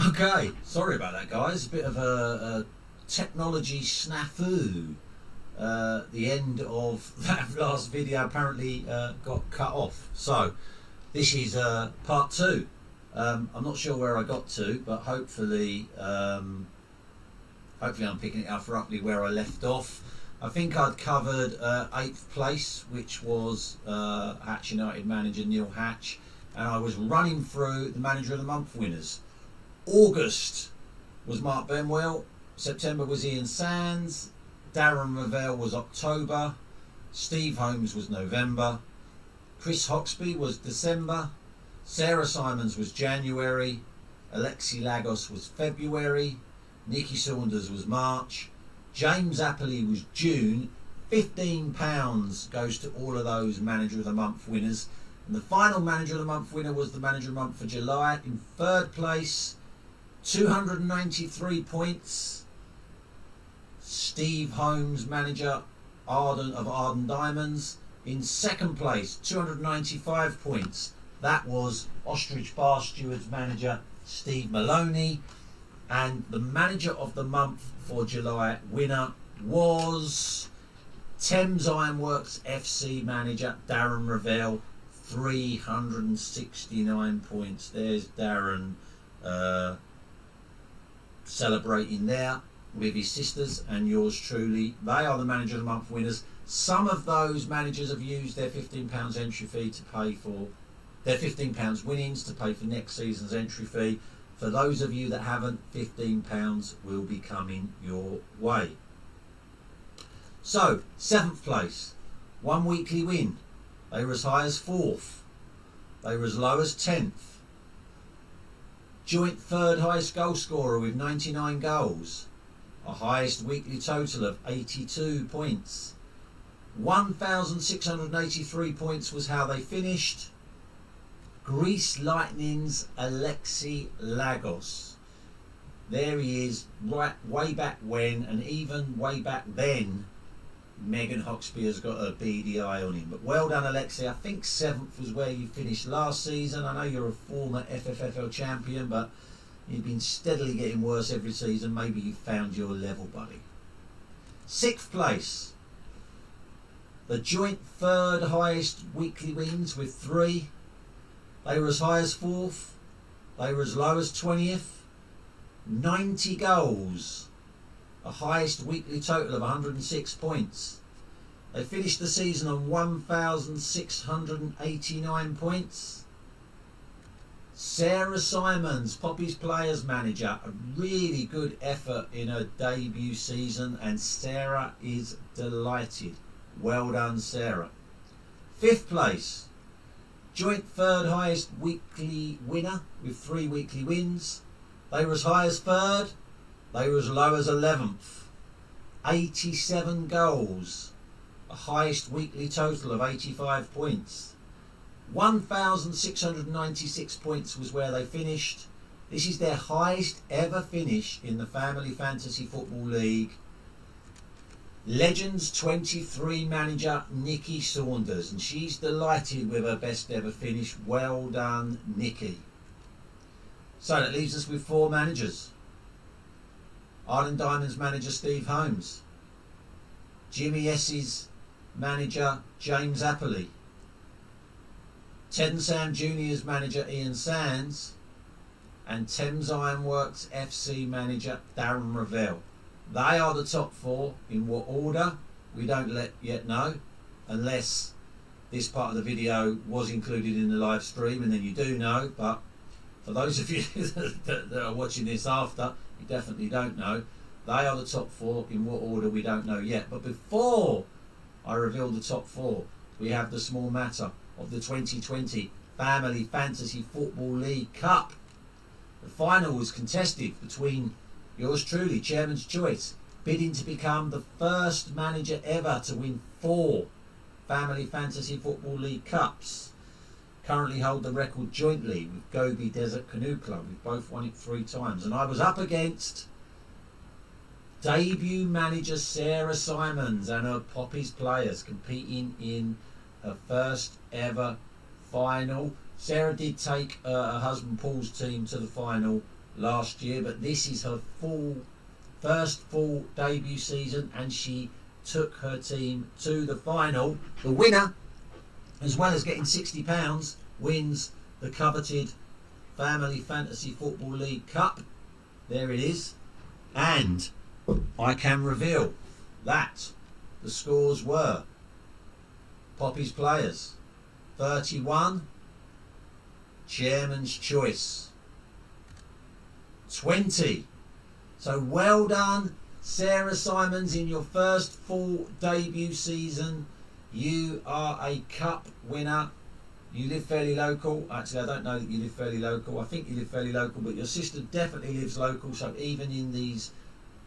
Okay, sorry about that, guys. A bit of a technology snafu. The end of that last video apparently got cut off. So this is part two. I'm not sure where I got to, but hopefully I'm picking it up roughly where I left off. I think I'd covered 8th place, which was Hatch United manager Neil Hatch, and I was running through the Manager of the Month winners. August was Mark Benwell, September was Ian Sands, Darren Ravel was October, Steve Holmes was November, Chris Hoxby was December, Sarah Simons was January, Alexi Lagos was February, Nikki Saunders was March, James Appley was June. £15 goes to all of those Manager of the Month winners. And the final Manager of the Month winner was the Manager of the Month for July. In third place, 293 points, Steve Holmes, manager of Arden Diamonds. In second place, 295 points, that was Ostrich Bar Stewards manager Steve Maloney. And the Manager of the Month for July winner was Thames Ironworks FC manager Darren Ravel, 369 points. There's Darren celebrating there with his sisters and yours truly. They are the Manager of the Month winners. Some of those managers have used their £15 entry fee to pay for their £15 winnings to pay for next season's entry fee. For those of you that haven't, £15 will be coming your way. So 7th place, 1 weekly win. They were as high as 4th. They were as low as 10th. Joint third highest goal scorer with 99 goals. A highest weekly total of 82 points. 1,683 points was how they finished. Greece Lightning's Alexi Lagos. There he is, right way back when, and even way back then, Megan Hoxby has got a beady eye on him. But well done, Alexi. I think 7th was where you finished last season. I know you're a former FFFL champion, but you've been steadily getting worse every season. Maybe you found your level, buddy. 6th place, the joint third highest weekly wins with 3. They were as high as 4th. They were as low as 20th. 90 goals. A highest weekly total of 106 points. They finished the season on 1,689 points. Sarah Simons, Poppy's Players Manager, a really good effort in her debut season, and Sarah is delighted. Well done, Sarah. 5th place, joint third highest weekly winner with 3 weekly wins. They were as high as 3rd. They were as low as 11th. 87 goals. A highest weekly total of 85 points. 1,696 points was where they finished. This is their highest ever finish in the Family Fantasy Football League. Legends 23 manager Nikki Saunders, and she's delighted with her best ever finish. Well done, Nikki. So that leaves us with 4 managers. Arden Diamonds manager Steve Holmes, Jimmy S's manager James Appley, Ted and Sam Junior's manager Ian Sands, and Thames Ironworks FC manager Darren Ravel. They are the top 4. In what order, we don't yet know, unless this part of the video was included in the live stream, and then you do know. But for those of you that are watching this after, you definitely don't know. They are the top 4. In what order, we don't know yet. But before I reveal the top 4, we have the small matter of the 2020 Family Fantasy Football League Cup. The final was contested between yours truly, Chairman's Choice, bidding to become the first manager ever to win 4 Family Fantasy Football League Cups. Currently hold the record jointly with Gobi Desert Canoe Club. We've both won it 3 times. And I was up against debut manager Sarah Simons and her Poppy's Players, competing in her first ever final. Sarah did take her husband Paul's team to the final last year, but this is her first full debut season, and she took her team to the final. The winner, as well as getting £60, wins the coveted Family Fantasy Football League Cup. There it is. And I can reveal that the scores were Poppy's players 31, Chairman's Choice 20. So well done, Sarah Simons, in your first full debut season. You are a cup winner. You live fairly local. Actually, I don't know that you live fairly local. I think you live fairly local, but your sister definitely lives local. So even in these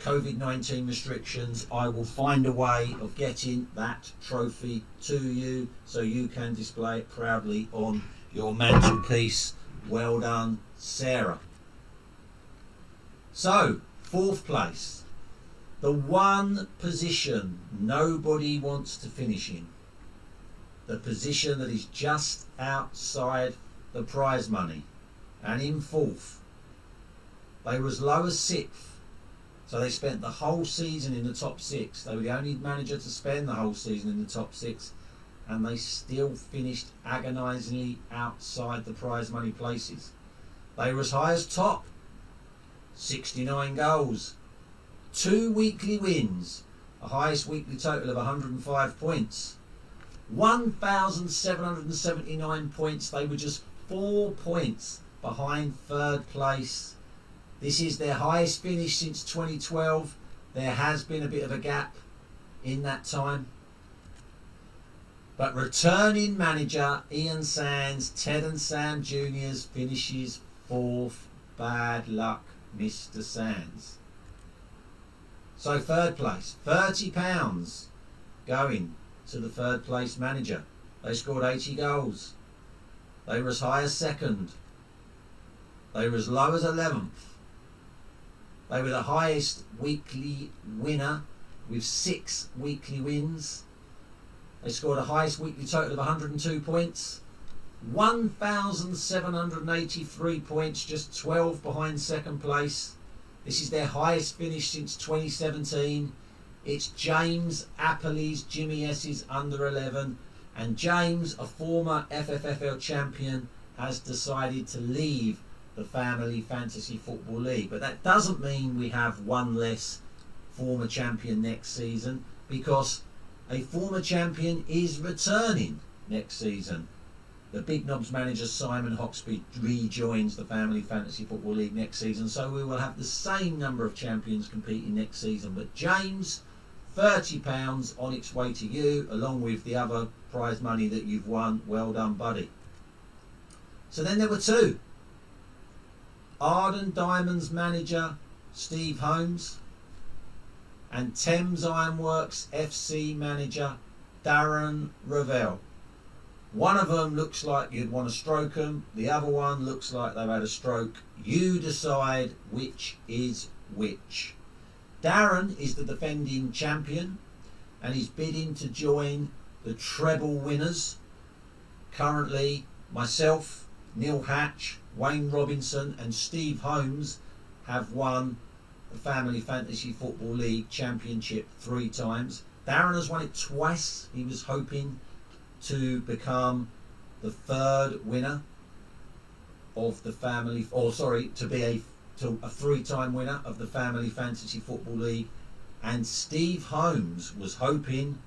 COVID-19 restrictions, I will find a way of getting that trophy to you so you can display it proudly on your mantelpiece. Well done, Sarah. So, fourth place. The one position nobody wants to finish in. The position that is just outside the prize money. And in fourth, they were as low as sixth. So they spent the whole season in the top six. They were the only manager to spend the whole season in the top six. And they still finished agonisingly outside the prize money places. They were as high as top. 69 goals. 2 weekly wins. A highest weekly total of 105 points. 1,779 points. They were just 4 points behind third place. This is their highest finish since 2012. There has been a bit of a gap in that time. But returning manager Ian Sands, Ted and Sam Juniors, finishes fourth. Bad luck, Mr. Sands. So third place, £30 going to the third place manager. They scored 80 goals. They were as high as second. They were as low as 11th. They were the highest weekly winner with 6 weekly wins. They scored a highest weekly total of 102 points. 1,783 points, just 12 behind second place. This is their highest finish since 2017. It's James Appley's Jimmy S's under 11, and James, a former FFFL champion, has decided to leave the Family Fantasy Football League. But that doesn't mean we have one less former champion next season, because a former champion is returning next season. The Big Knobs manager Simon Hoxby rejoins the Family Fantasy Football League next season, so we will have the same number of champions competing next season. But James, £30 on its way to you, along with the other prize money that you've won. Well done, buddy. So then there were two. Arden Diamonds manager Steve Holmes and Thames Ironworks FC manager Darren Ravel. One of them looks like you'd want to stroke them. The other one looks like they've had a stroke. You decide which is which. Darren is the defending champion and he's bidding to join the treble winners. Currently, myself, Neil Hatch, Wayne Robinson and Steve Holmes have won the Family Fantasy Football League Championship 3 times. Darren has won it twice. He was hoping to become the third winner of the family, to be a 3-time winner of the Family Fantasy Football League. And Steve Holmes was hoping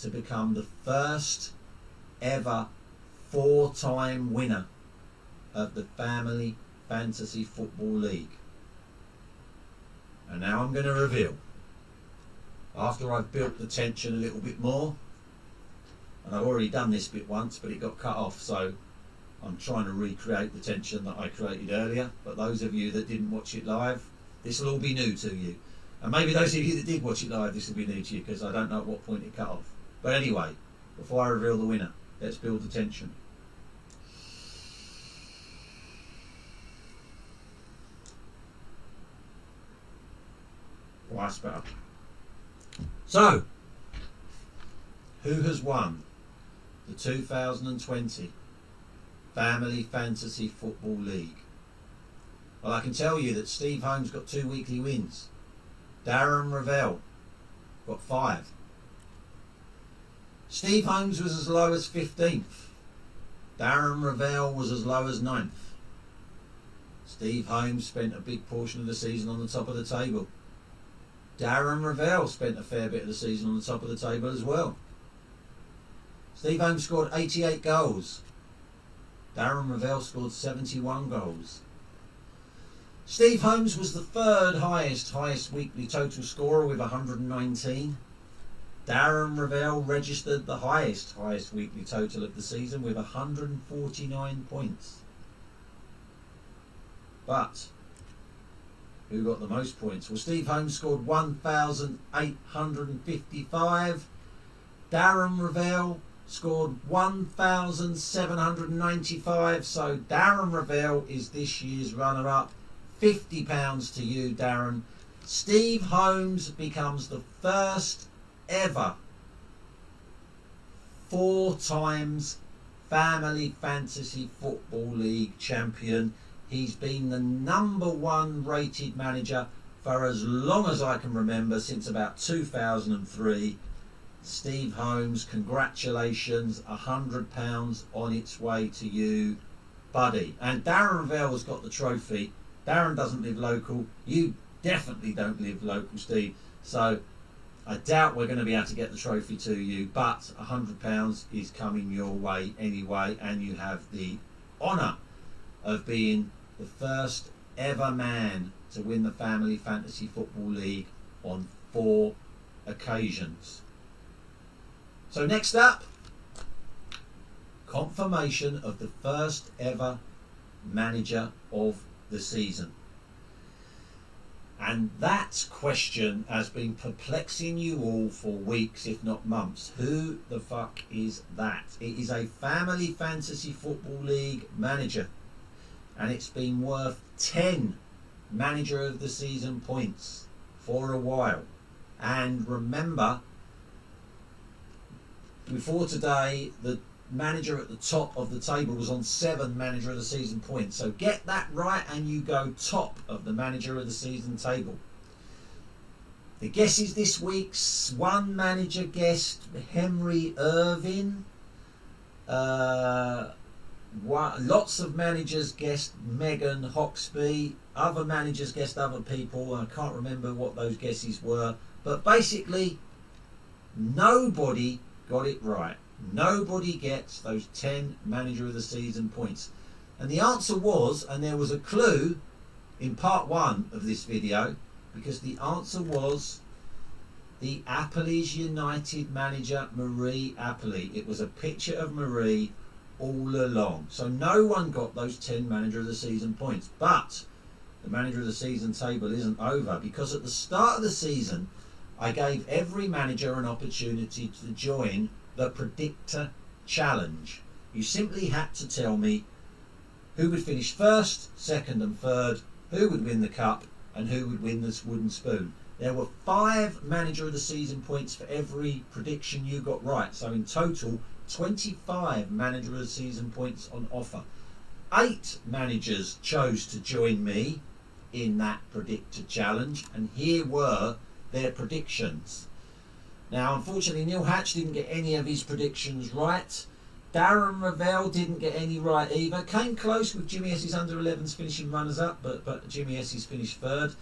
to become the first ever 4-time winner of the Family Fantasy Football League. And now I'm going to reveal, after I've built the tension a little bit more, and I've already done this bit once, but it got cut off, so I'm trying to recreate the tension that I created earlier. But those of you that didn't watch it live, this will all be new to you. And maybe those of you that did watch it live, this will be new to you, because I don't know at what point it cut off. But anyway, before I reveal the winner, let's build the tension. Twice better. So, who has won the 2020 Family Fantasy Football League? Well, I can tell you that Steve Holmes got 2 weekly wins. Darren Ravel got 5. Steve Holmes was as low as 15th. Darren Ravel was as low as 9th. Steve Holmes spent a big portion of the season on the top of the table. Darren Ravel spent a fair bit of the season on the top of the table as well. Steve Holmes scored 88 goals. Darren Ravel scored 71 goals. Steve Holmes was the third highest weekly total scorer with 119. Darren Ravel registered the highest weekly total of the season with 149 points. But who got the most points? Well, Steve Holmes scored 1,855. Darren Ravel scored 1,795. So Darren Ravel is this year's runner-up. £50 to you, Darren. Steve Holmes becomes the first ever 4 times Family Fantasy Football League champion. He's been the #1 rated manager for as long as I can remember, since about 2003. Steve Holmes, congratulations, £100 on its way to you, buddy. And Darren Ravel's got the trophy. Darren doesn't live local. You definitely don't live local, Steve. So I doubt we're going to be able to get the trophy to you, but £100 is coming your way anyway, and you have the honour of being the first ever man to win the Family Fantasy Football League on 4 occasions. So next up, confirmation of the first ever manager of the season. And that question has been perplexing you all for weeks, if not months. Who the fuck is that? It is a Family Fantasy Football League manager, and it's been worth 10 Manager of the Season points for a while. And remember, before today, the manager at the top of the table was on 7 Manager of the Season points. So get that right and you go top of the Manager of the Season table. The guesses this week's one manager guessed Henry Irvine. Lots of managers guessed Megan Hoxby. Other managers guessed other people. I can't remember what those guesses were. But basically, nobody got it right. Nobody gets those 10 Manager of the Season points. And the answer was, and there was a clue in part 1 of this video, because the answer was the Appleys United manager, Marie Appley. It was a picture of Marie all along. So no one got those 10 Manager of the Season points. But the Manager of the Season table isn't over, because at the start of the season, I gave every manager an opportunity to join the Predictor Challenge. You simply had to tell me who would finish first, second and third, who would win the cup, and who would win this wooden spoon. There were 5 Manager of the Season points for every prediction you got right. So in total, 25 Manager of the Season points on offer. 8 managers chose to join me in that Predictor Challenge, and here were their predictions. Now, unfortunately, Neil Hatch didn't get any of his predictions right. Darren Ravel didn't get any right either. Came close with Jimmy S's under-11s finishing runners-up, but Jimmy S's finished third.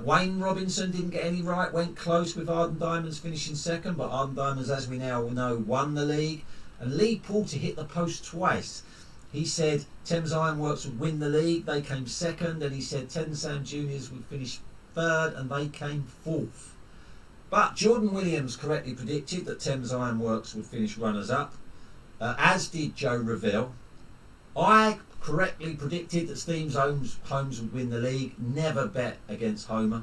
Wayne Robinson didn't get any right. Went close with Arden Diamonds finishing second, but Arden Diamonds, as we now know, won the league. And Lee Porter hit the post twice. He said Thames Ironworks would win the league. They came second. And he said Tensam Juniors would finish third, and they came fourth. But Jordan Williams correctly predicted that Thames Ironworks would finish runners-up, as did Joe Revell. I correctly predicted that Steve Holmes would win the league. Never bet against Homer.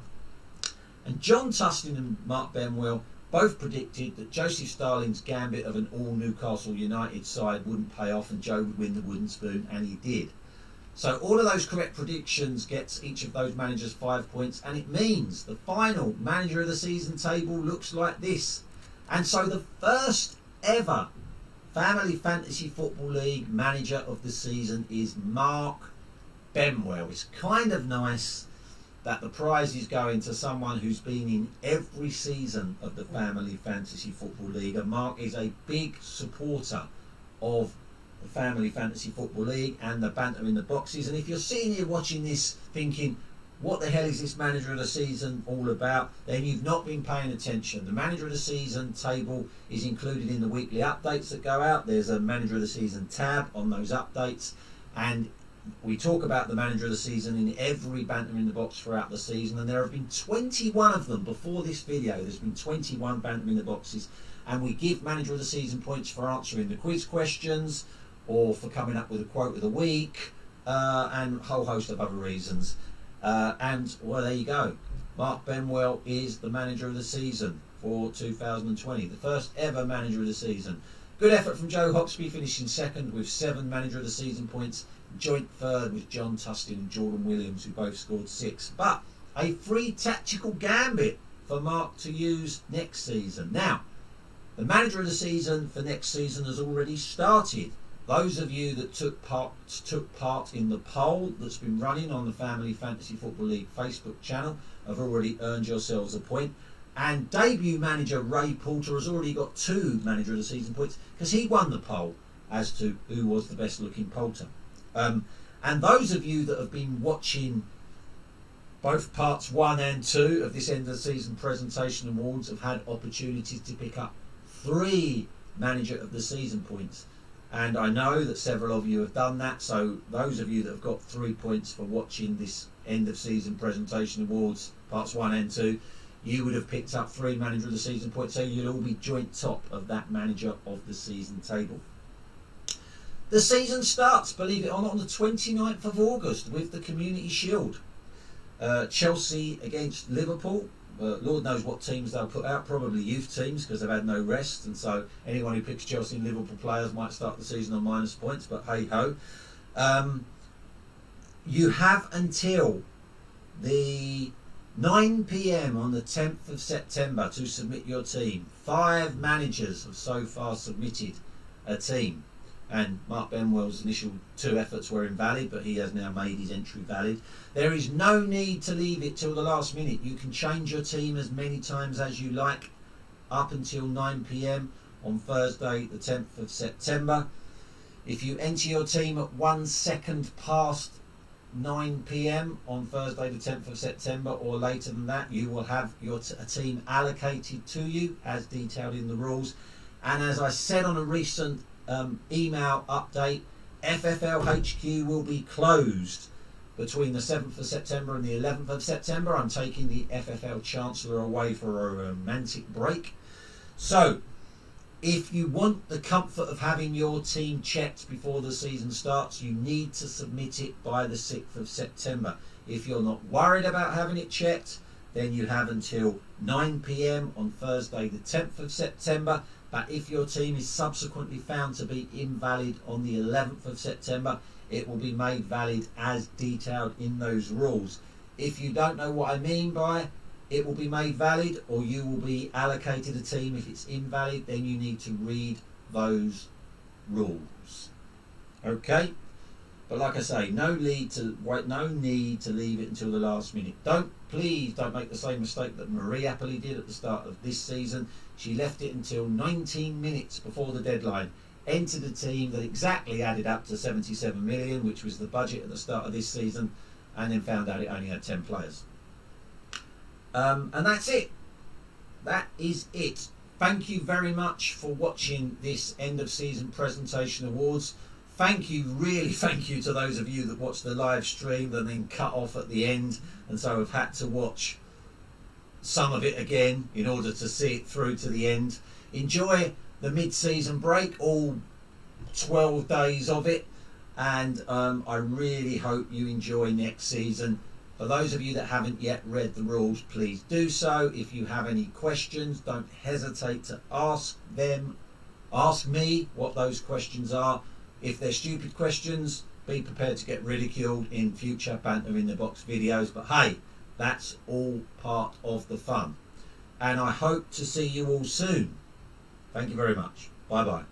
And John Tustin and Mark Benwell both predicted that Joseph Starling's gambit of an all Newcastle United side wouldn't pay off and Joe would win the wooden spoon, and he did. So all of those correct predictions gets each of those managers 5 points, and it means the final Manager of the Season table looks like this. And so the first ever Family Fantasy Football League Manager of the Season is Mark Benwell. It's kind of nice that the prize is going to someone who's been in every season of the Family Fantasy Football League. And Mark is a big supporter of the Family Fantasy Football League and the banter in the boxes. And if you're sitting here watching this thinking, what the hell is this Manager of the Season all about? Then you've not been paying attention. The Manager of the Season table is included in the weekly updates that go out. There's a Manager of the Season tab on those updates, and we talk about the Manager of the Season in every banter in the box throughout the season, and there have been 21 of them before this video. There's been 21 banter in the boxes, and we give Manager of the Season points for answering the quiz questions or for coming up with a quote of the week, and a whole host of other reasons. And well, there you go. Mark Benwell is the Manager of the Season for 2020, the first ever Manager of the Season. Good effort from Joe Hoxby, finishing second with 7 Manager of the Season points. Joint third with John Tustin and Jordan Williams, who both scored 6. But a free tactical gambit for Mark to use next season. Now, the Manager of the Season for next season has already started. Those of you that took part in the poll that's been running on the Family Fantasy Football League Facebook channel have already earned yourselves a point. And debut manager Ray Porter has already got 2 Manager of the Season points because he won the poll as to who was the best looking poulter. And those of you that have been watching both parts 1 and 2 of this end of the season presentation awards have had opportunities to pick up 3 Manager of the Season points. And I know that several of you have done that, so those of you that have got 3 points for watching this end of season presentation awards parts 1 and 2, you would have picked up 3 Manager of the Season points, so you'll all be joint top of that Manager of the Season table. The season starts, believe it or not, on the 29th of August with the Community Shield. Chelsea against Liverpool. Lord knows what teams they'll put out, probably youth teams because they've had no rest, and so anyone who picks Chelsea and Liverpool players might start the season on minus points, but hey ho. You have until the 9 PM on the 10th of September to submit your team. 5 managers have so far submitted a team, and Mark Benwell's initial 2 efforts were invalid, but he has now made his entry valid. There is no need to leave it till the last minute. You can change your team as many times as you like up until 9 PM on Thursday the 10th of September. If you enter your team at 1 second past 9 PM on Thursday the 10th of September or later than that, you will have a team allocated to you as detailed in the rules. And as I said on a recent email update, FFL HQ will be closed between the 7th of September and the 11th of September. I'm taking the FFL Chancellor away for a romantic break. So if you want the comfort of having your team checked before the season starts, you need to submit it by the 6th of September. If you're not worried about having it checked, then you have until 9 PM on Thursday the 10th of September. But if your team is subsequently found to be invalid on the 11th of September, it will be made valid as detailed in those rules. If you don't know what I mean by it will be made valid, or you will be allocated a team if it's invalid, then you need to read those rules. Okay? But like I say, no need to leave it until the last minute. Please don't make the same mistake that Marie Apperley did at the start of this season. She left it until 19 minutes before the deadline, entered a team that exactly added up to 77 million, which was the budget at the start of this season, and then found out it only had 10 players. And that's it. That is it. Thank you very much for watching this end of season presentation awards. Thank you, really thank you to those of you that watched the live stream and then cut off at the end, and so have had to watch some of it again in order to see it through to the end. Enjoy the mid-season break, all 12 days of it, and I really hope you enjoy next season. For those of you that haven't yet read the rules, please do so. If you have any questions, don't hesitate to ask me what those questions are. If they're stupid questions, be prepared to get ridiculed in future Banter in the Box videos, but hey, that's all part of the fun. And I hope to see you all soon. Thank you very much. Bye bye.